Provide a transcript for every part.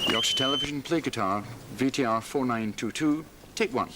Yorkshire Television, play guitar, VTR 4922, take one.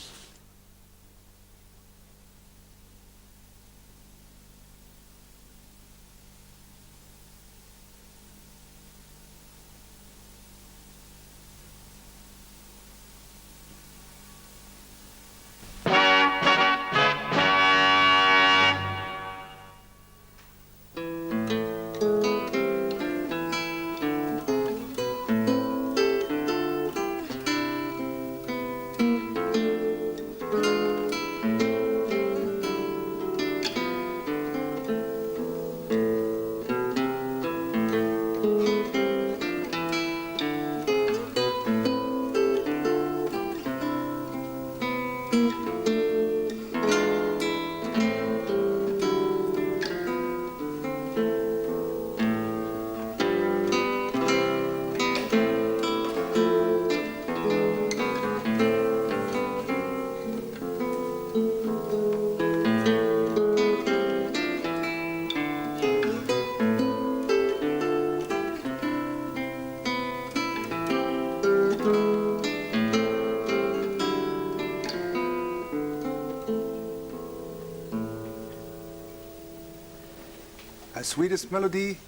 A Swedish melody,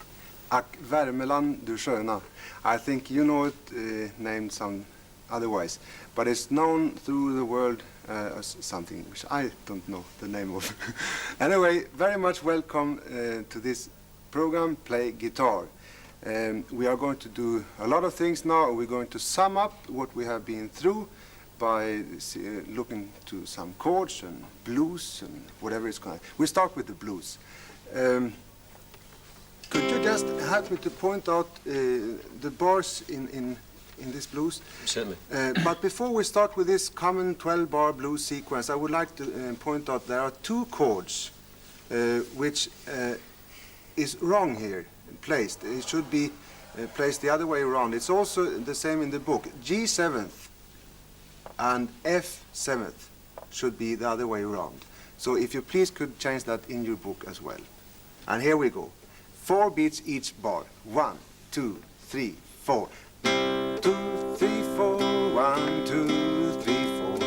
Ack Värmeland du sköna. I think you know it named some otherwise, but it's known through the world as something which I don't know the name of. Anyway, very much welcome to this program, Play Guitar. We are going to do a lot of things now. We're going to sum up what we have been through by looking to some chords and blues and whatever it's called. We start with the blues. Could you just help me to point out the bars in this blues? Certainly. But before we start with this common 12-bar blues sequence, I would like to point out there are two chords which is wrong here, placed. It should be placed the other way around. It's also the same in the book. G7th and F7th should be the other way around. So if you please could change that in your book as well. And here we go. 4 beats each bar. 1, 2, 3, 4. 2, 3, 4. 1, 2, 3, 4.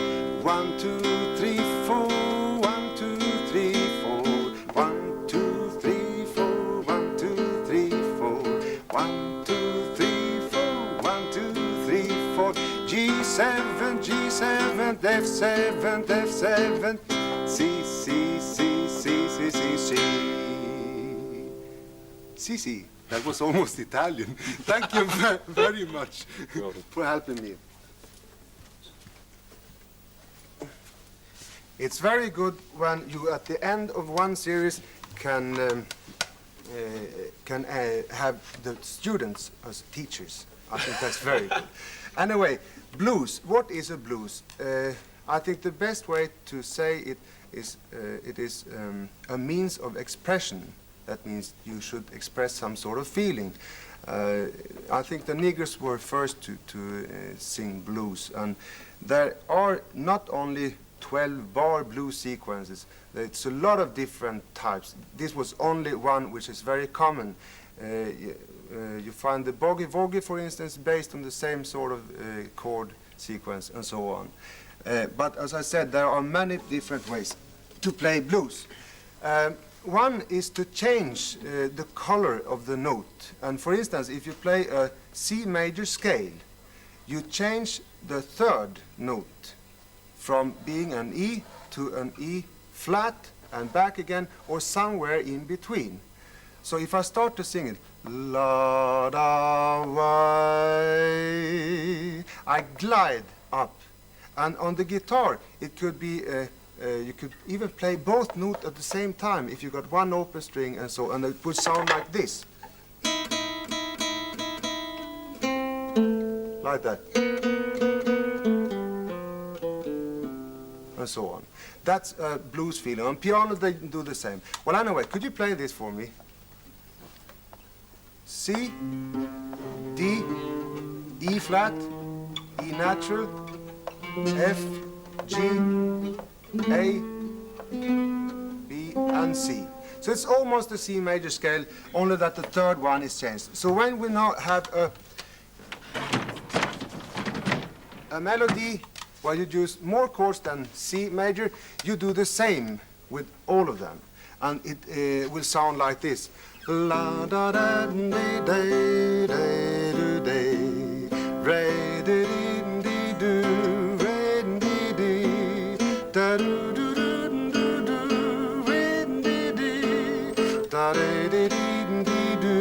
1, 2, 3, 4. 1, 2, 3, 4. 1, 2, 3, 4. 1, 2, 3, 4. 1, 2, 3, 4. 1, 2, 3, 4. G7, G7, F7, F7. C, C, C, C, C, C, C. Sisi, that was almost Italian. Thank you very much for helping me. It's very good when you, at the end of one series, can have the students as teachers. I think that's very good. Anyway, blues. What is a blues? I think the best way to say it is a means of expression. That means you should express some sort of feeling. I think the Negroes were first to sing blues, and there are not only 12-bar blues sequences. It's a lot of different types. This was only one which is very common. You find the boogie woogie, for instance, based on the same sort of chord sequence and so on. But as I said, there are many different ways to play blues. One is to change the color of the note. And for instance, if you play a C major scale, you change the third note from being an E to an E flat and back again, or somewhere in between. So if I start to sing it, la da way, I glide up. And on the guitar, it could be you could even play both notes at the same time if you got one open string and so, and it would sound like this. Like that. And so on. That's a blues feeling. On piano they do the same. Well, anyway, could you play this for me? C, D, E flat, E natural, F, G, A, B, and C. So it's almost a C major scale, only that the third one is changed. So when we now have a a melody where you use more chords than C major, you do the same with all of them. And it will sound like this. La da da dee day day do day, re di di do, re di di, da do do do do do, re di di, da di di di do,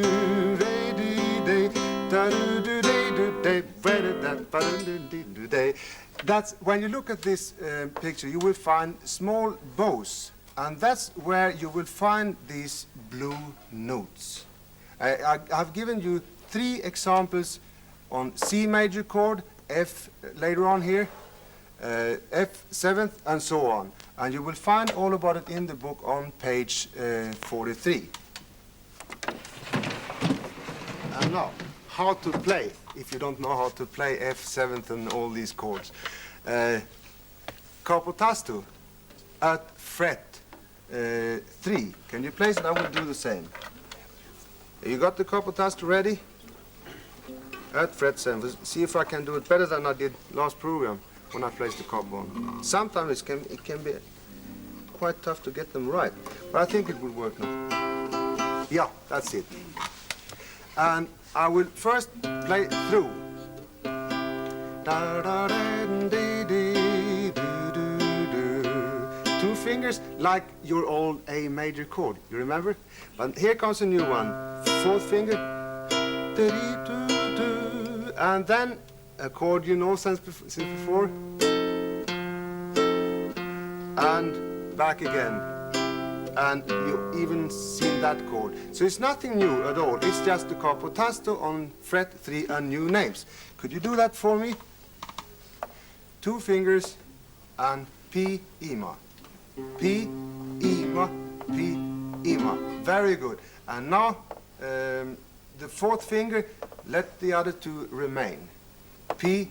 re di di, da do do do day, re di da ba do do day. That's when you look at this picture, you will find small bows. And that's where you will find these blue notes. I've given you 3 examples on C major chord, F later on here, F7th, and so on. And you will find all about it in the book on page 43. And now, how to play, if you don't know how to play F7th and all these chords. Capotasto at fret 3. Can you place it? I will do the same. You got the capotasto ready? At fret 7. See if I can do it better than I did last program when I placed the capo on. Sometimes it can be quite tough to get them right, but I think it will work now. Yeah, that's it. And I will first play through. Da da da dee dee do do do. 2 fingers like your old A major chord, you remember? But here comes a new one. 4th finger. Dee do do. And then a chord you know since before. And back again. And you even seen that chord. So it's nothing new at all. It's just the capotasto on fret 3 and new names. Could you do that for me? 2 fingers and P, E, Ma. P, E, Ma, P, E, Ma. Very good. And now the 4th finger, let the other 2 remain. P,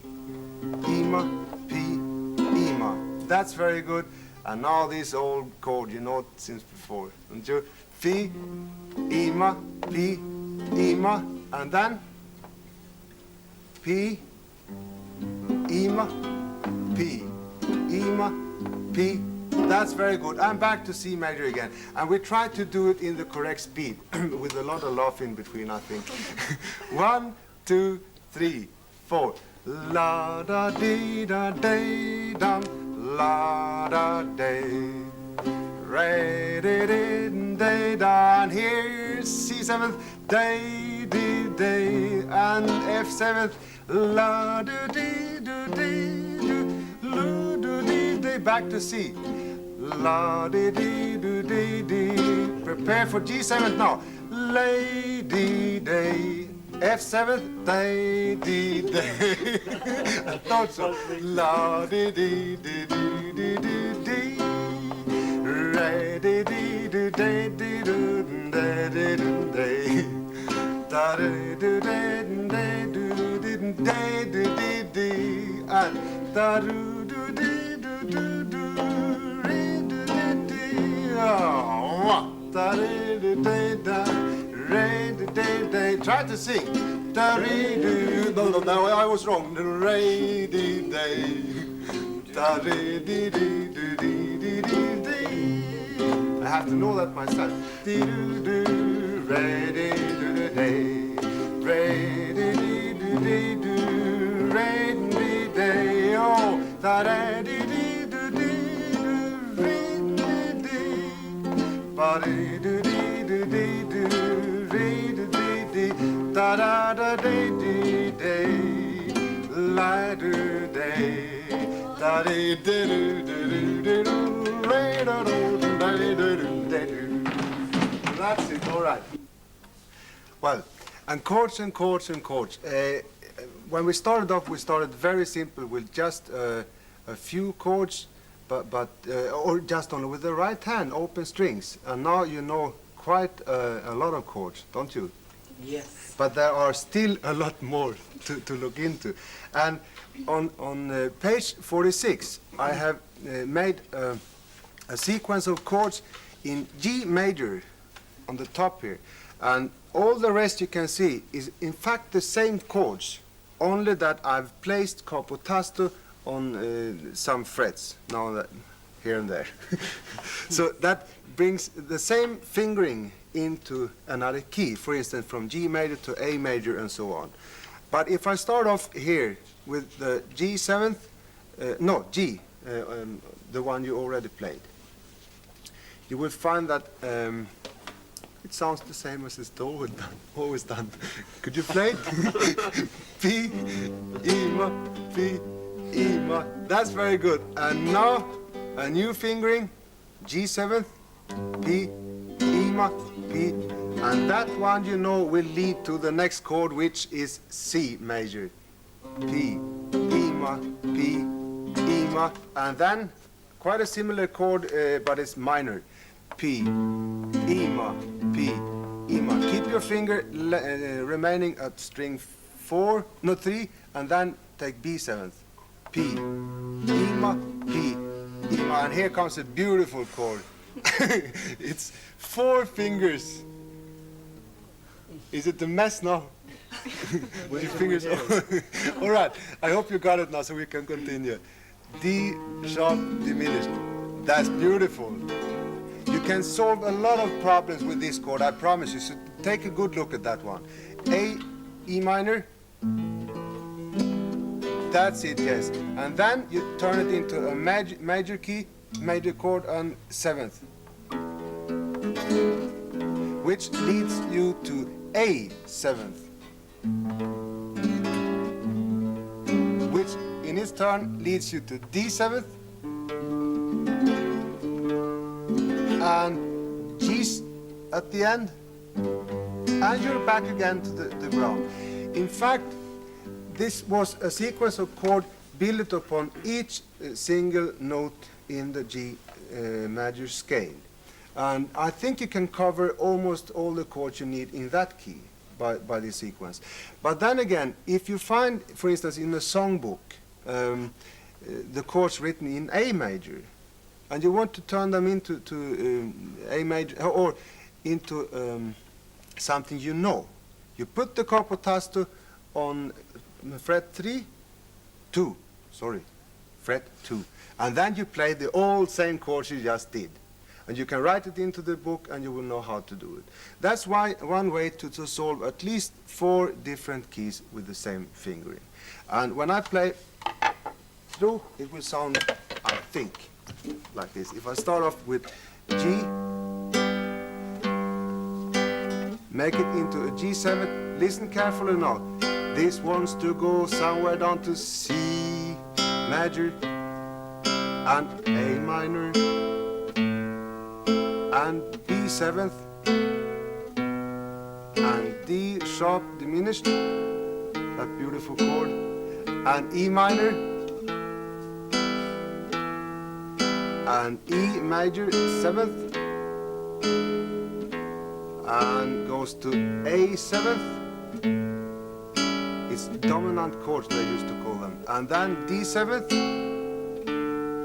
E, Ma, P, E, Ma. That's very good. And now this old chord, you know it since before, don't you? P, E, Ma, P, E, Ma, and then P, E, Ma, P, E, Ma, P. That's very good. I'm back to C major again. And we try to do it in the correct speed, with a lot of laugh in between, I think. 1, 2, 3, 4. La da dee da day dum. La da day, re di di day da, and here's C7th, day di day, and F7th, la do di do di do, lu do di day, back to C, la di di do di di. Prepare for G7th now, lady day. F7th, day, di, day. I thought so. La, di, di, di, di, di, di, di. Re, di, di, di, di, di, do, di, di, do, di. Da, di, do, di, di, do, di, di, di, di, di. And da, do, do, di, do, do, do. Re, do, di, di. Oh, da, di, di, di, da. Re, di, di, di. Try to sing. Da, re, di. No, I was wrong. Re, di, di. Da, re, di, di, di, di, di, di, di. I have to know that myself. Di, do, do. Re, di, do, do, di. Re, di, di, do, di, do. Re, di, di. Oh, da, re, di, di, do, di, do. Re, di, di. Ba, di, do, di, do, di, do. Da da da day dee day, la do day, da dee dee doo doo doo doo, re do do day do do day do. That's it. All right. Well, and chords and chords and chords. When we started off, we started very simple with just a few chords, or just only with the right hand, open strings. And now you know quite a lot of chords, don't you? Yes. But there are still a lot more to look into. And on page 46, I have made a sequence of chords in G major on the top here. And all the rest you can see is in fact the same chords only that I've placed capotasto on some frets now and then, here and there. So that brings the same fingering into another key, for instance from G major to A major and so on. But if I start off here with the G7th, G, the one you already played, you will find that it sounds the same as it's always done. Could you play it? P, E, ma, P, E, ma. That's very good. And now a new fingering, G7th, P, E, ma, P. And that one, you know, will lead to the next chord, which is C major. P, E, ma, P, E, ma. And then quite a similar chord, but it's minor. P, E, ma, P, E, ma. Keep your finger remaining at string 3, and then take B7th. P, E, ma, P, E, ma. And here comes a beautiful chord. It's 4 fingers. Is it a mess now? With your fingers? All right, I hope you got it now so we can continue. D sharp diminished. That's beautiful. You can solve a lot of problems with this chord, I promise you. So take a good look at that one. A, E minor. That's it, yes. And then you turn it into a major key, major chord on 7th. Which leads you to A 7th. Which in its turn leads you to D 7th. And G's at the end, and you're back again to the ground. In fact, this was a sequence of chords built upon each single note in the G major scale. And I think you can cover almost all the chords you need in that key by this sequence. But then again, if you find, for instance, in a songbook, the chords written in A major, and you want to turn them into A major or into something you know. You put the capotasto on fret 2, fret 2, and then you play the old same chords you just did. And you can write it into the book and you will know how to do it. That's why one way to solve at least 4 different keys with the same fingering. And when I play through, it will sound, I think, like this. If I start off with G, make it into a G7, listen carefully now. This wants to go somewhere down to C major and A minor and B7th and D sharp diminished, that beautiful chord, and E minor and E major 7th and goes to A7th. It's dominant chords they used to call them, and then D7th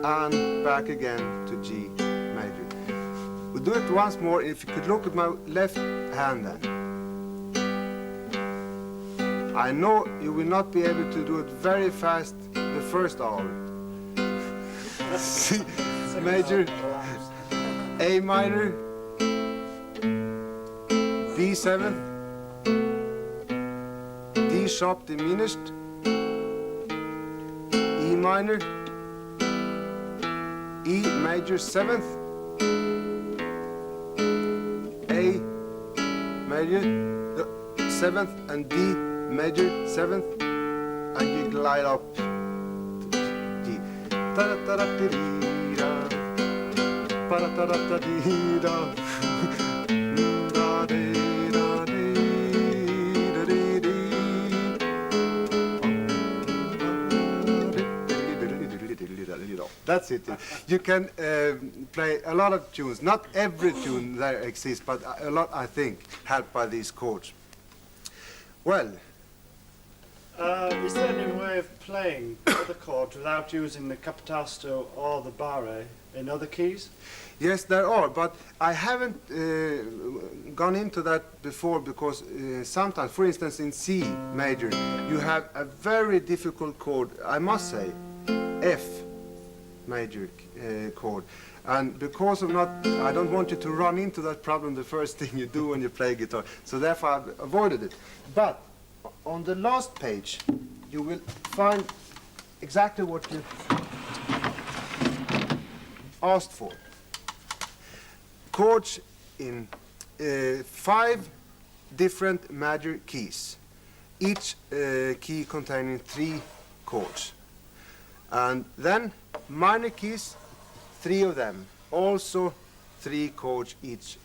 and back again to G major. We'll do it once more. If you could look at my left hand then. I know you will not be able to do it very fast the first hour. C major, A minor, B7th, D sharp diminished, E minor, E major 7th, A major 7th and D major 7th, and you glide up to G. That's it. You can play a lot of tunes. Not every tune there exists, but a lot, I think, helped by these chords. Well, Is there any way of playing other chords without using the capitasto or the barre in other keys? Yes, there are, but I haven't gone into that before because sometimes, for instance, in C major, you have a very difficult chord, I must say, F major chord. And because of not, I don't want you to run into that problem the first thing you do when you play guitar, so therefore I've avoided it. But on the last page, you will find exactly what you asked for. Chords in 5 different major keys, each key containing 3 chords. And then minor keys, 3 of them, also 3 chords each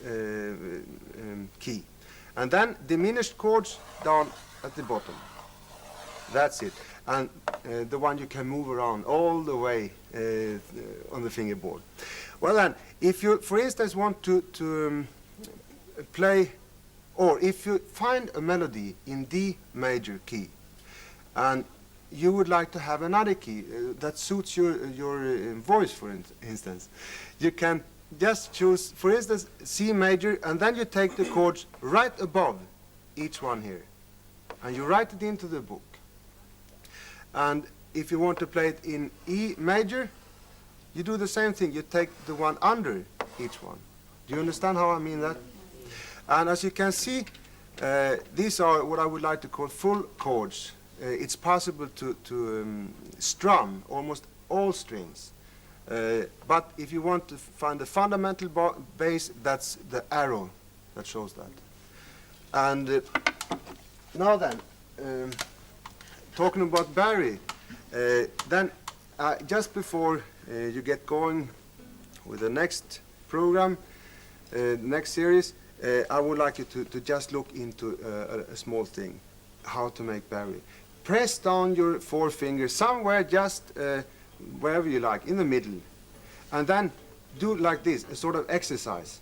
key. And then diminished chords down at the bottom. That's it. And the one you can move around all the way on the fingerboard. Well then, if you, for instance, want to play, or if you find a melody in D major key, and you would like to have another key that suits your voice, for instance, you can just choose, for instance, C major, and then you take the chords right above each one here, and you write it into the book. And if you want to play it in E major, you do the same thing. You take the one under each one. Do you understand how I mean that? And as you can see, these are what I would like to call full chords. It's possible to strum almost all strings. But if you want to find the fundamental bass, that's the arrow that shows that. And now then, talking about Barry, then just before you get going with the next program, next series, I would like you to just look into a small thing, how to make Barry. Press down your forefinger somewhere, just wherever you like, in the middle, and then do like this, a sort of exercise.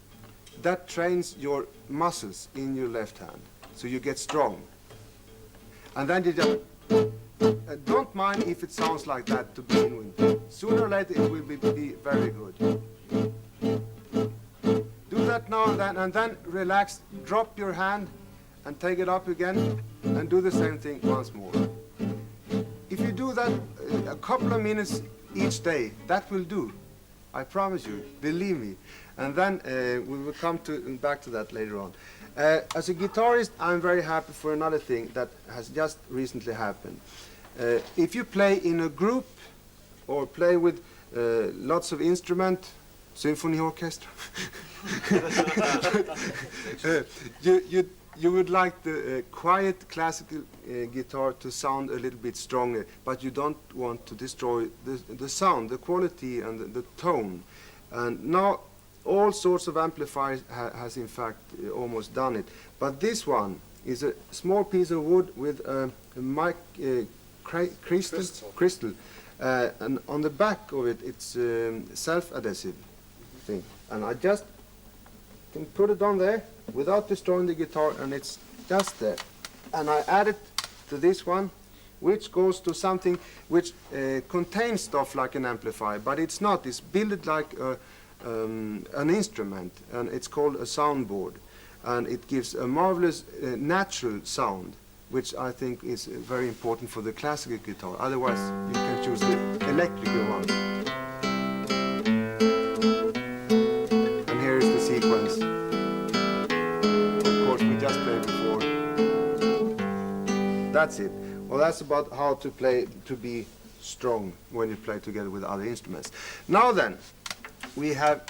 That trains your muscles in your left hand, so you get strong. And then you just don't mind if it sounds like that to begin with. Sooner or later it will be very good. Do that now and then relax, drop your hand and take it up again and do the same thing once more. If you do that a couple of minutes each day, that will do. I promise you, believe me. And then we will come back to that later on. As a guitarist, I'm very happy for another thing that has just recently happened. If you play in a group or play with lots of instruments, symphony orchestra, you would like the quiet classical guitar to sound a little bit stronger, but you don't want to destroy the sound, the quality and the tone. And now all sorts of amplifiers has in fact almost done it. But this one is a small piece of wood with a crystal. And on the back of it, it's self-adhesive thing. And I just can put it on there without destroying the guitar, and it's just there. And I add it to this one, which goes to something which contains stuff like an amplifier, but it's not. It's built like an instrument, and it's called a soundboard. And it gives a marvelous natural sound, which I think is very important for the classical guitar. Otherwise, you can choose the electrical one. And here is the sequence. Of course, we just played before. That's it. Well, that's about how to play, to be strong when you play together with other instruments. Now then, we have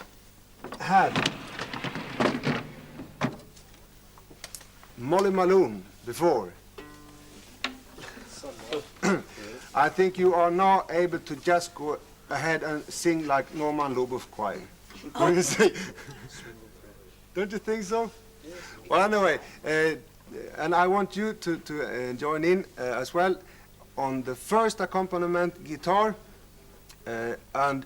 had Malone before. I think you are now able to just go ahead and sing like Norman Lobov choir. What do you say? Don't you think so? Well, anyway, and I want you to join in as well on the first accompaniment guitar, and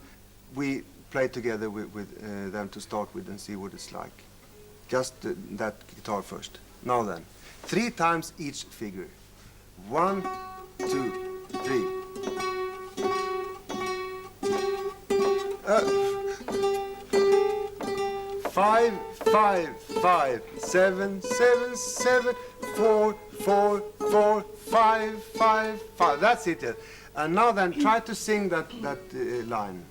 we play together with them to start with and see what it's like. Just that guitar first. Now then, 3 times each figure. 1, 2, 3. 5, 5, 5, 7, 7, 7, 4, 4, 4, 5, 5, 5. That's it. And now then, try to sing that line.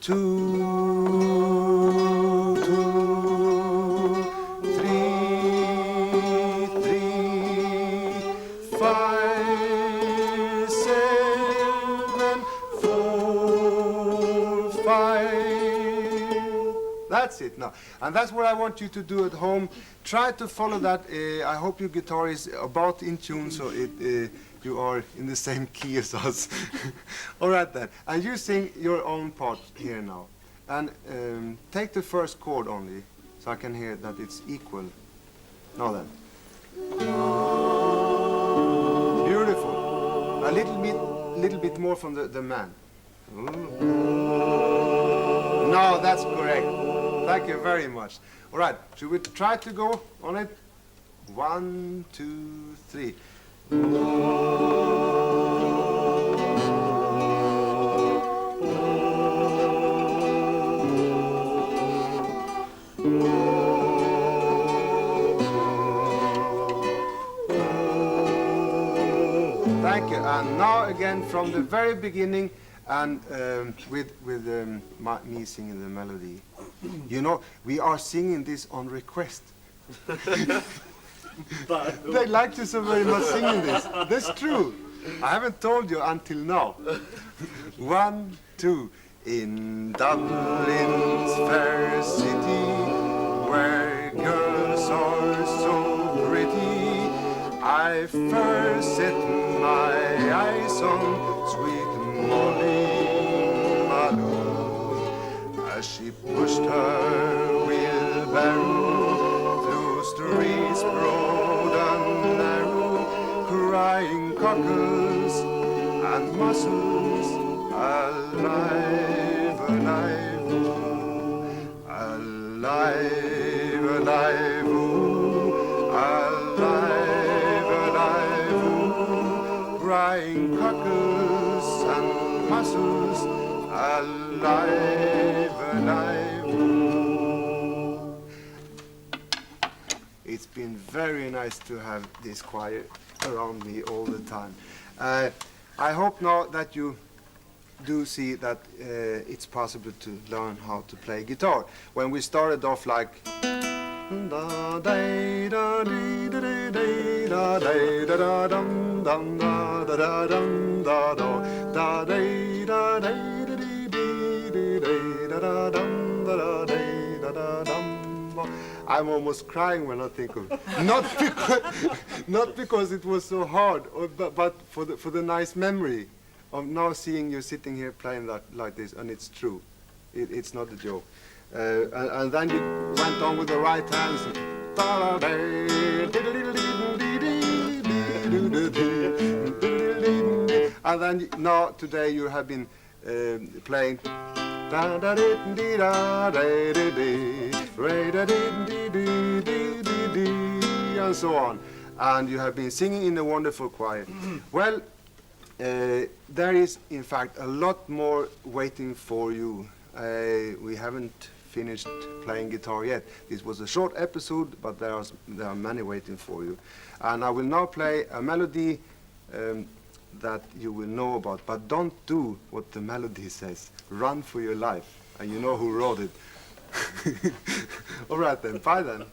2, 2, 3, 3, 5, 7, 4, 5. That's it now. And that's what I want you to do at home. Try to follow that. I hope your guitar is about in tune, so you are in the same key as us. All right then. And you sing your own part here now. And take the first chord only, so I can hear that it's equal. Now then. Beautiful. A little bit more from the man. No, that's correct. Thank you very much. All right, should we try to go on it? 1, 2, 3. Thank you. And now again from the very beginning, and with me singing the melody. You know, we are singing this on request. They like you so very much singing this. That's true. I haven't told you until now. 1, 2. In Dublin's fair city, where girls are so pretty, I first set my eyes on sweet Molly Malone, as she pushed her wheelbarrow through streets broad and narrow, crying cockles and mussels, alive, alive, ooh, alive, alive, ooh, alive, alive, ooh, crying cockles and mussels, alive, alive, ooh. It's been very nice to have this choir around me all the time. I hope now that you do see that it's possible to learn how to play guitar. When we started off like I'm almost crying when I think of it. Not because it was so hard, but for the nice memory of now seeing you sitting here playing that like this, and it's true. It's not a joke. And then you went on with the right hands. And then now today you have been playing and so on. And you have been singing in a wonderful choir. Well, there is, in fact, a lot more waiting for you. We haven't finished playing guitar yet. This was a short episode, but there are many waiting for you. And I will now play a melody that you will know about, but don't do what the melody says. Run for your life, and you know who wrote it. All right then, bye then.